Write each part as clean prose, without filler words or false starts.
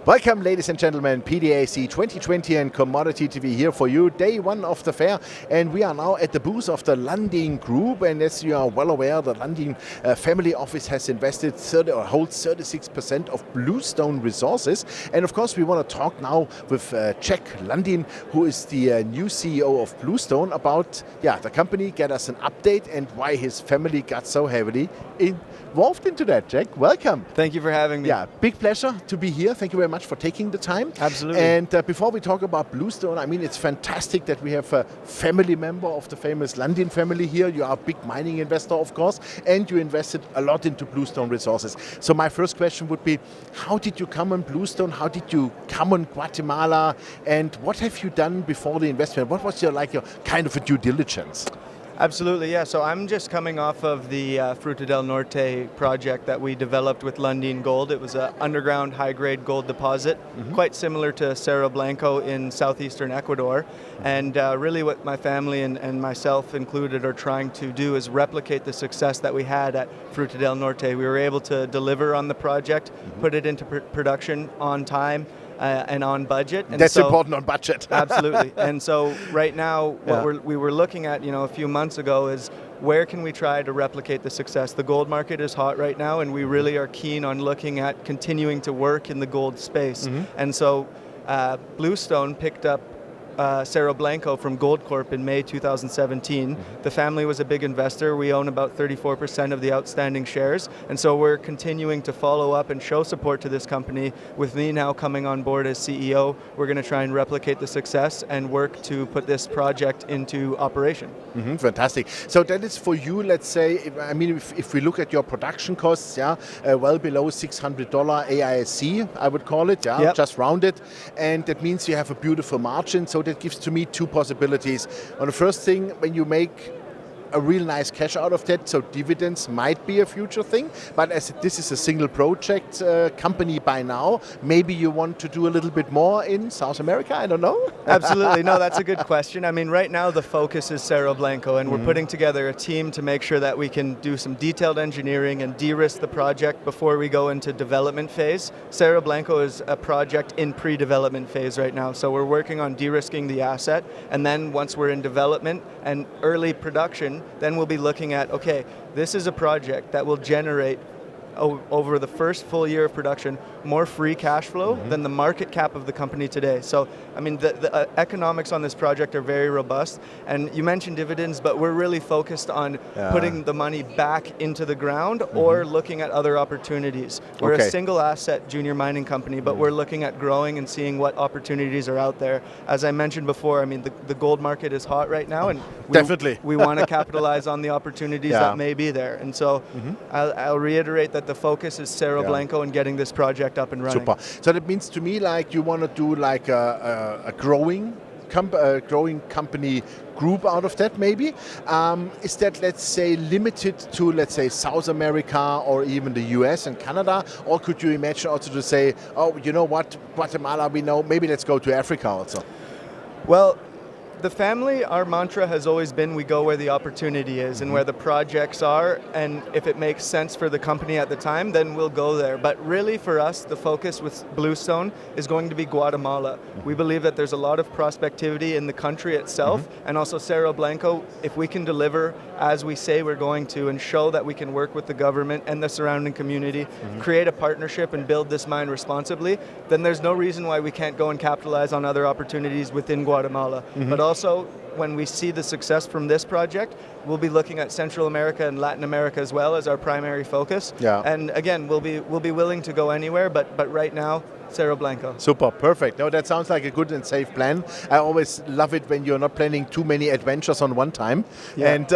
Welcome, ladies and gentlemen, PDAC 2020 and Commodity TV here for you, day one of the fair, and we are now at the booth of the Lundin Group, and as you are well aware, the Lundin family office has invested holds 36% of Bluestone Resources, and of course we want to talk now with Jack Lundin, who is the new CEO of Bluestone, about the company, get us an update and why his family got so heavily involved into that. Jack, welcome. Thank you for having me. Yeah, big pleasure to be here. Thank you very much for taking the time. Absolutely. And before we talk about Bluestone, I mean, it's fantastic that we have a family member of the famous Lundin family here. You are a big mining investor, of course, and you invested a lot into Bluestone Resources. So my first question would be, how did you come on Bluestone? How did you come on Guatemala? And what have you done before the investment? What was your kind of a due diligence? Absolutely, yeah. So I'm just coming off of the Fruta del Norte project that we developed with Lundin Gold. It was an underground high-grade gold deposit, quite similar to Cerro Blanco in southeastern Ecuador. And really what my family and myself included are trying to do is replicate the success that we had at Fruta del Norte. We were able to deliver on the project, put it into production on time, and on budget. And that's important, on budget. Absolutely. And so right now, what we were looking at, a few months ago is where can we try to replicate the success? The gold market is hot right now, and we really are keen on looking at continuing to work in the gold space. And so Bluestone picked up Cerro Blanco from Goldcorp in May 2017. The family was a big investor. We own about 34% of the outstanding shares, and so we're continuing to follow up and show support to this company. With me now coming on board as CEO, we're going to try and replicate the success and work to put this project into operation. Fantastic. So that is for you, let's say, if we look at your production costs, well below $600 AISC, I would call it, just rounded, and that means you have a beautiful margin. So that gives to me two possibilities. On the first thing, when you make a real nice cash out of that, so dividends might be a future thing, but as this is a single project company by now, maybe you want to do a little bit more in South America, I don't know. Absolutely, no, that's a good question. I mean, right now the focus is Cerro Blanco, and we're putting together a team to make sure that we can do some detailed engineering and de-risk the project before we go into development phase. Cerro Blanco is a project in pre-development phase right now, so we're working on de-risking the asset, and then once we're in development and early production, then we'll be looking at, okay, this is a project that will generate over the first full year of production more free cash flow than the market cap of the company today. So, I mean, the economics on this project are very robust. And you mentioned dividends, but we're really focused on putting the money back into the ground or looking at other opportunities. We're a single asset junior mining company, but we're looking at growing and seeing what opportunities are out there. As I mentioned before, I mean, the gold market is hot right now, and we want to capitalize on the opportunities that may be there. And so I'll reiterate that the focus is Cerro Blanco and getting this project up and running. Super. So that means to me, you want to do a growing company group out of that, maybe. Is that, let's say, limited to, let's say, South America or even the US and Canada? Or could you imagine also to say, oh, you know what, Guatemala, we know, maybe let's go to Africa also? Well, the family, our mantra has always been we go where the opportunity is and where the projects are, and if it makes sense for the company at the time, then we'll go there. But really for us, the focus with Bluestone is going to be Guatemala. We believe that there's a lot of prospectivity in the country itself, and also Cerro Blanco. If we can deliver as we say we're going to and show that we can work with the government and the surrounding community, create a partnership and build this mine responsibly, then there's no reason why we can't go and capitalize on other opportunities within Guatemala. But also, when we see the success from this project, we'll be looking at Central America and Latin America as well as our primary focus. And again, we'll be willing to go anywhere, but right now, Cerro Blanco. Super, perfect. No, that sounds like a good and safe plan. I always love it when you're not planning too many adventures on one time. And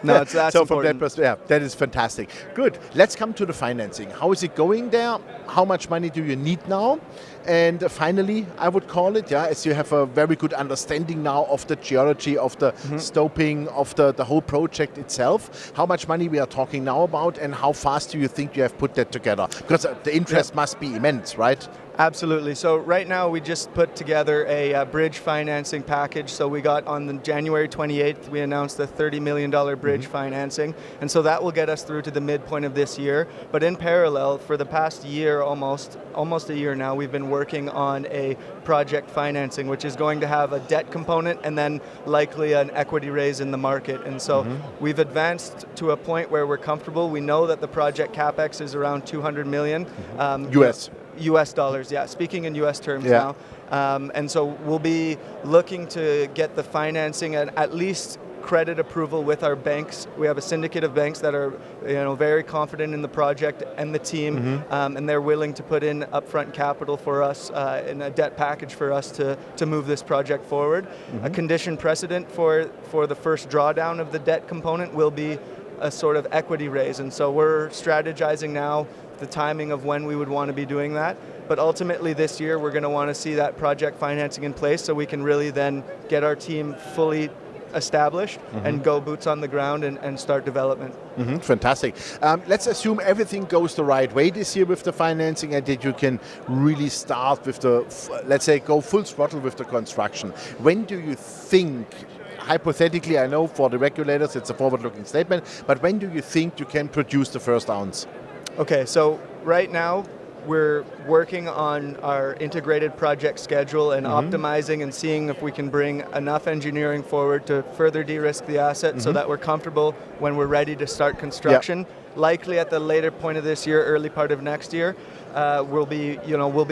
no, that's so important. from that perspective, that is fantastic. Good. Let's come to the financing. How is it going there? How much money do you need now? And finally, I would call it, as you have a very good understanding now of the geology, of the stoping, of the whole project itself, how much money we are talking now about, and how fast do you think you have put that together? Because the interest must be immense, right? Absolutely. So right now we just put together a bridge financing package. So we got on the January 28th, we announced a $30 million bridge financing. And so that will get us through to the midpoint of this year. But in parallel, for the past year, almost a year now, we've been working on a project financing, which is going to have a debt component and then likely an equity raise in the market. And so we've advanced to a point where we're comfortable. We know that the project CapEx is around $200 million. US dollars, yeah, speaking in US terms now. And so we'll be looking to get the financing and at least credit approval with our banks. We have a syndicate of banks that are very confident in the project and the team, and they're willing to put in upfront capital for us in a debt package for us to move this project forward. A condition precedent for the first drawdown of the debt component will be a sort of equity raise, and so we're strategizing now the timing of when we would want to be doing that. But ultimately this year we're going to want to see that project financing in place so we can really then get our team fully established and go boots on the ground and start development. Fantastic. Let's assume everything goes the right way this year with the financing and that you can really start with let's say, go full throttle with the construction. When do you think, hypothetically, I know for the regulators it's a forward-looking statement, but when do you think you can produce the first ounce? Okay, so right now we're working on our integrated project schedule and optimizing and seeing if we can bring enough engineering forward to further de-risk the asset so that we're comfortable when we're ready to start construction. Likely at the later point of this year, early part of next year, we'll be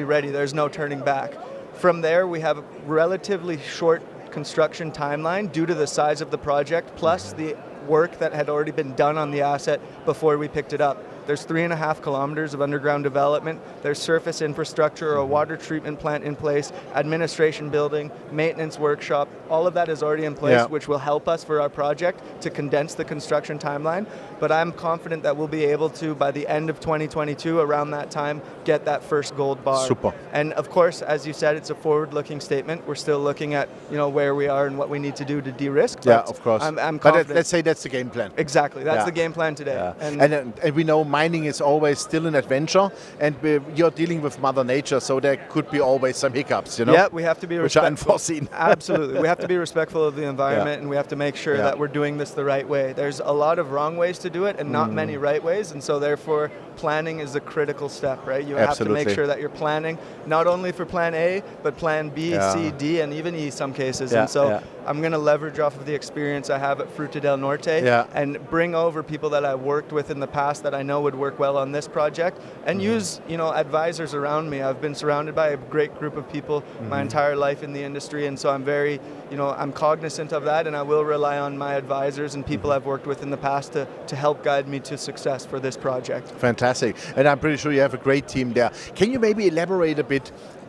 ready. There's no turning back. From there, we have a relatively short construction timeline due to the size of the project, plus the work that had already been done on the asset before we picked it up. There's 3.5 kilometers of underground development. There's surface infrastructure, a water treatment plant in place, administration building, maintenance workshop. All of that is already in place, which will help us for our project to condense the construction timeline. But I'm confident that we'll be able to, by the end of 2022, around that time, get that first gold bar. Super. And of course, as you said, it's a forward-looking statement. We're still looking at where we are and what we need to do to de-risk. Yeah, of course. I'm confident. But let's say that's the game plan. Exactly. That's the game plan today. Yeah. And we know mining is always still an adventure, and you're dealing with Mother Nature, so there could be always some hiccups, Yeah, we have to be respectful. Which are unforeseen. Absolutely. We have to be respectful of the environment, and we have to make sure that we're doing this the right way. There's a lot of wrong ways to do it and not many right ways, and so therefore planning is a critical step, right? You have to make sure that you're planning not only for plan A, but plan B, C, D, and even E some cases. And so I'm going to leverage off of the experience I have at Fruta del Norte and bring over people that I've worked with in the past that I know would work well on this project, and use advisors around me. I've been surrounded by a great group of people my entire life in the industry, and so I'm very I'm cognizant of that, and I will rely on my advisors and people I've worked with in the past to help guide me to success for this project. Fantastic. And I'm pretty sure you have a great team there. Can you maybe elaborate a bit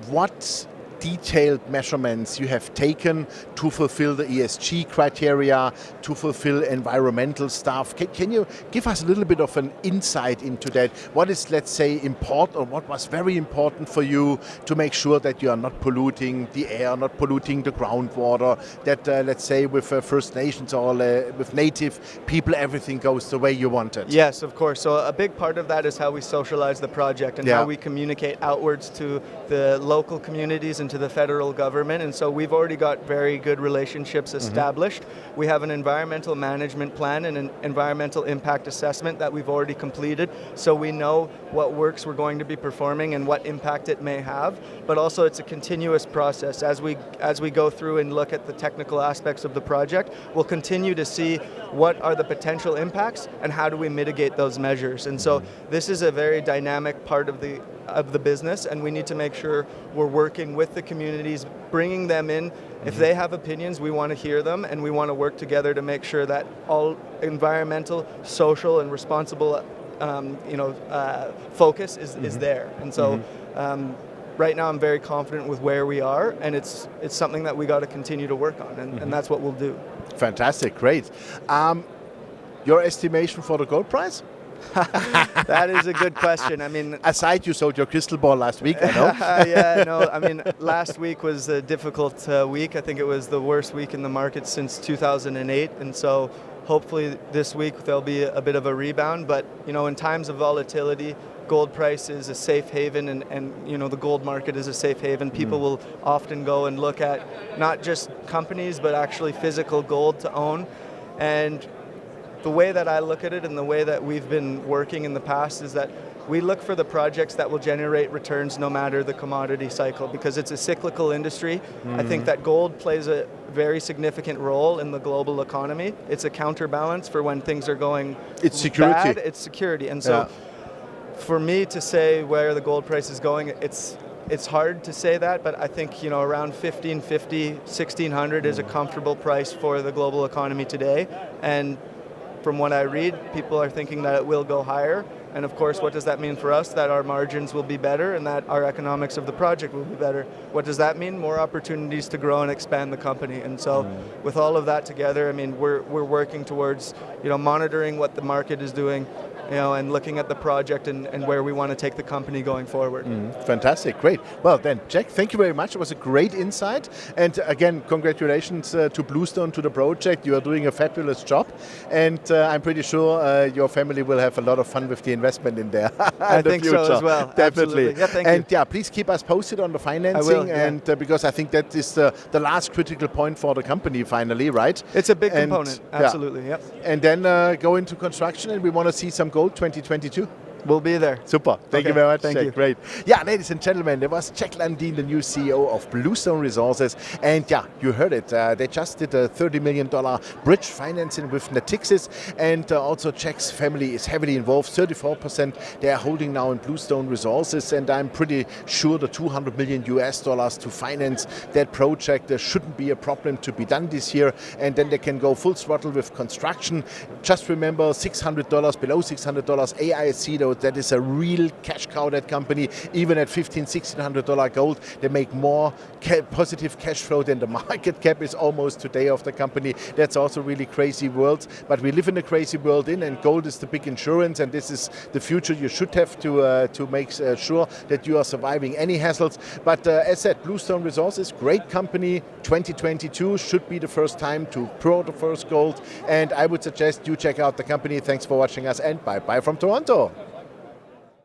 what detailed measurements you have taken to fulfill the ESG criteria, to fulfill environmental stuff? Can you give us a little bit of an insight into that? What is, let's say, important, or what was very important for you to make sure that you are not polluting the air, not polluting the groundwater, that, let's say, with First Nations or with native people, everything goes the way you want it? Yes, of course. So a big part of that is how we socialize the project and how we communicate outwards to the local communities and to the federal government, and so we've already got very good relationships established. We have an environmental management plan and an environmental impact assessment that we've already completed, so we know what works we're going to be performing and what impact it may have, but also it's a continuous process. As we go through and look at the technical aspects of the project, we'll continue to see what are the potential impacts and how do we mitigate those measures. And so this is a very dynamic part of the business, and we need to make sure we're working with the communities, bringing them in. If they have opinions, we want to hear them, and we want to work together to make sure that all environmental, social, and responsible focus is there. And so right now I'm very confident with where we are, and it's something that we got to continue to work on, and that's what we'll do. Fantastic, great. Your estimation for the gold price? That is a good question. I mean, aside, you sold your crystal ball last week, I know. I mean, last week was a difficult week. I think it was the worst week in the market since 2008, and so hopefully this week there'll be a bit of a rebound. But in times of volatility, gold price is a safe haven, and you know, the gold market is a safe haven. People will often go and look at not just companies, but actually physical gold to own. And the way that I look at it and the way that we've been working in the past is that we look for the projects that will generate returns no matter the commodity cycle, because it's a cyclical industry. I think that gold plays a very significant role in the global economy. It's a counterbalance for when things are going bad. It's security. And so for me to say where the gold price is going, it's hard to say that, but I think, you know, around 1550, 1600 is a comfortable price for the global economy today. And from what I read, people are thinking that it will go higher. And of course, what does that mean for us? That our margins will be better and that our economics of the project will be better. What does that mean? More opportunities to grow and expand the company. And so with all of that together, I mean, we're working towards, you know, monitoring what the market is doing, you know, and looking at the project and where we want to take the company going forward. Fantastic, great. Well then, Jack, thank you very much. It was a great insight. And again, congratulations to Bluestone, to the project. You are doing a fabulous job. And I'm pretty sure your family will have a lot of fun with the investment in there. I think so as well. Definitely. Absolutely. Yeah, thank you. And yeah, please keep us posted on the financing. I will, yeah. And because I think that is the last critical point for the company finally, right? It's a big component, absolutely. Yeah. And then go into construction, and we want to see some gold 2022. We'll be there. Super. Thank you very much. Thank you. Great. Yeah, ladies and gentlemen, there was Jack Lundin, the new CEO of Bluestone Resources. And yeah, you heard it. They just did a $30 million bridge financing with Natixis. And also Jack's family is heavily involved. 34% they are holding now in Bluestone Resources. And I'm pretty sure the $200 million to finance that project shouldn't be a problem to be done this year. And then they can go full throttle with construction. Just remember, $600, below $600 AISC, though, that is a real cash cow, that company. Even at $1,500-$1,600 gold, they make more positive cash flow than the market cap is almost today of the company. That's also really crazy world. But we live in a crazy world and gold is the big insurance, and this is the future you should have to make sure that you are surviving any hassles. But as said, Bluestone Resources, great company. 2022 should be the first time to pour the first gold. And I would suggest you check out the company. Thanks for watching us, and bye-bye from Toronto.